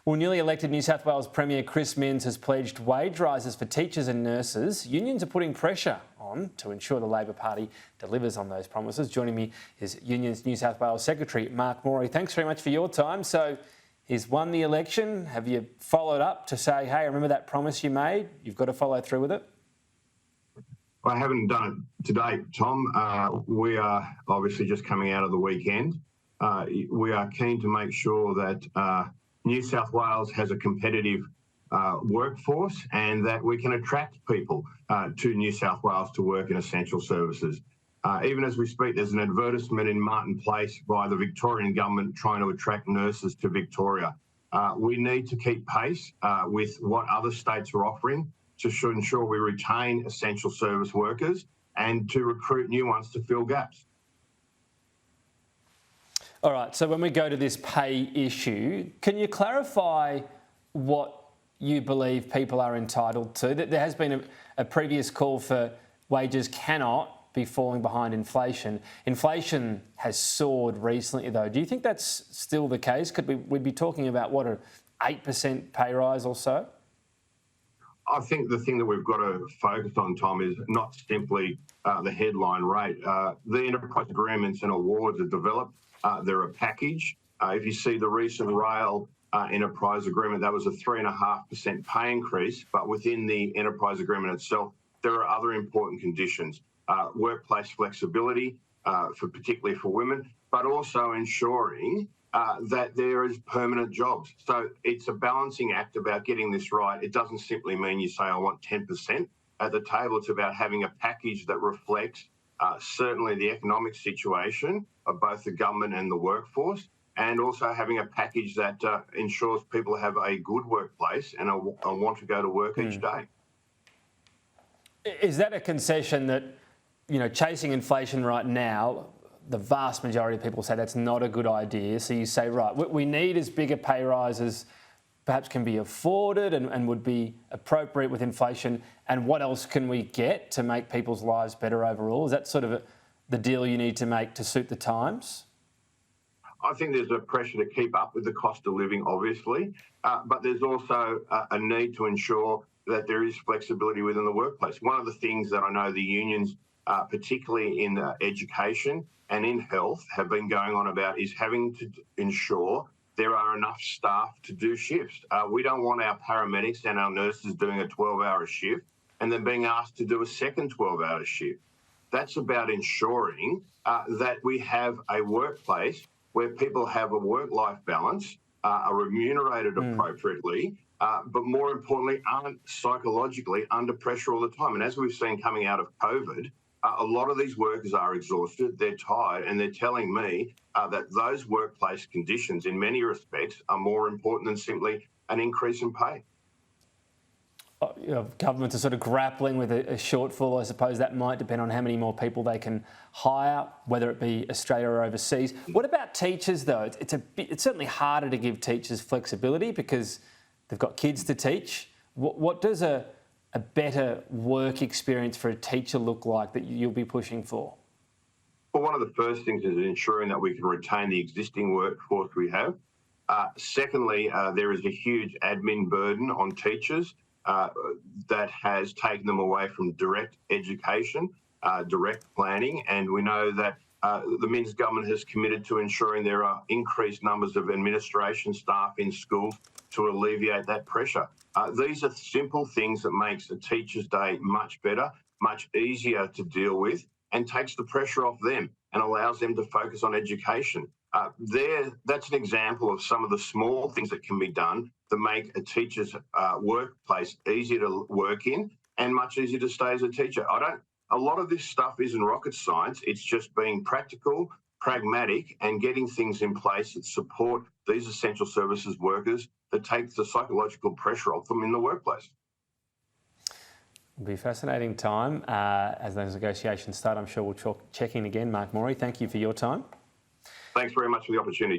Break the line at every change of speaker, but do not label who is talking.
Well, newly elected New South Wales Premier Chris Minns has pledged wage rises for teachers and nurses. Unions are putting pressure on to ensure the Labor Party delivers on those promises. Joining me is Unions New South Wales Secretary Mark Morey. Thanks very much for your time. So he's won the election. Have you followed up to say, hey, remember that promise you made? You've got to follow through with it?
I haven't done it to date, Tom. We are obviously just coming out of the weekend. We are keen to make sure that New South Wales has a competitive workforce and that we can attract people to New South Wales to work in essential services. Even as we speak, there's an advertisement in Martin Place by the Victorian government trying to attract nurses to Victoria. We need to keep pace with what other states are offering to ensure we retain essential service workers and to recruit new ones to fill gaps.
All right, so when we go to this pay issue, can you clarify what you believe people are entitled to? There has been a previous call for wages cannot be falling behind inflation. Inflation has soared recently, though. Do you think that's still the case? Could we'd be talking about, what, an 8% pay rise or so?
I think the thing that we've got to focus on, Tom, is not simply the headline rate. The enterprise agreements and awards are developed. They're a package. If you see the recent rail enterprise agreement, that was a 3.5% pay increase, but within the enterprise agreement itself, there are other important conditions. Workplace flexibility, particularly for women, but also ensuring that there is permanent jobs. So it's a balancing act about getting this right. It doesn't simply mean you say, I want 10% at the table. It's about having a package that reflects certainly the economic situation of both the government and the workforce, and also having a package that ensures people have a good workplace and want to go to work each day.
Is that a concession that, you know, chasing inflation right now, the vast majority of people say that's not a good idea? So you say, right, what we need is bigger pay rises, perhaps can be afforded and would be appropriate with inflation. And what else can we get to make people's lives better overall? Is that sort of the deal you need to make to suit the times?
I think there's a pressure to keep up with the cost of living, obviously, but there's also a need to ensure that there is flexibility within the workplace. One of the things that I know the unions, particularly in education and in health, have been going on about is having to ensure there are enough staff to do shifts. We don't want our paramedics and our nurses doing a 12-hour shift and then being asked to do a second 12-hour shift. That's about ensuring that we have a workplace where people have a work-life balance, are remunerated appropriately, but more importantly, aren't psychologically under pressure all the time. And as we've seen coming out of COVID, a lot of these workers are exhausted, they're tired, and they're telling me that those workplace conditions in many respects are more important than simply an increase in pay.
You know, governments are sort of grappling with a shortfall. I suppose that might depend on how many more people they can hire, whether it be Australia or overseas. What about teachers, though? It's certainly harder to give teachers flexibility because they've got kids to teach. What does a better work experience for a teacher look like that you'll be pushing for?
Well, one of the first things is ensuring that we can retain the existing workforce we have. Secondly, there is a huge admin burden on teachers that has taken them away from direct education, direct planning, and we know that the Minns government has committed to ensuring there are increased numbers of administration staff in schools to alleviate that pressure. These are simple things that makes a teacher's day much better, much easier to deal with, and takes the pressure off them and allows them to focus on education. That's an example of some of the small things that can be done to make a teacher's workplace easier to work in and much easier to stay as a teacher. A lot of this stuff isn't rocket science. It's just being practical, pragmatic, and getting things in place that support these essential services workers, that take the psychological pressure off them in the workplace.
It'll be a fascinating time as those negotiations start. I'm sure we'll check in again. Mark Morey, thank you for your time.
Thanks very much for the opportunity.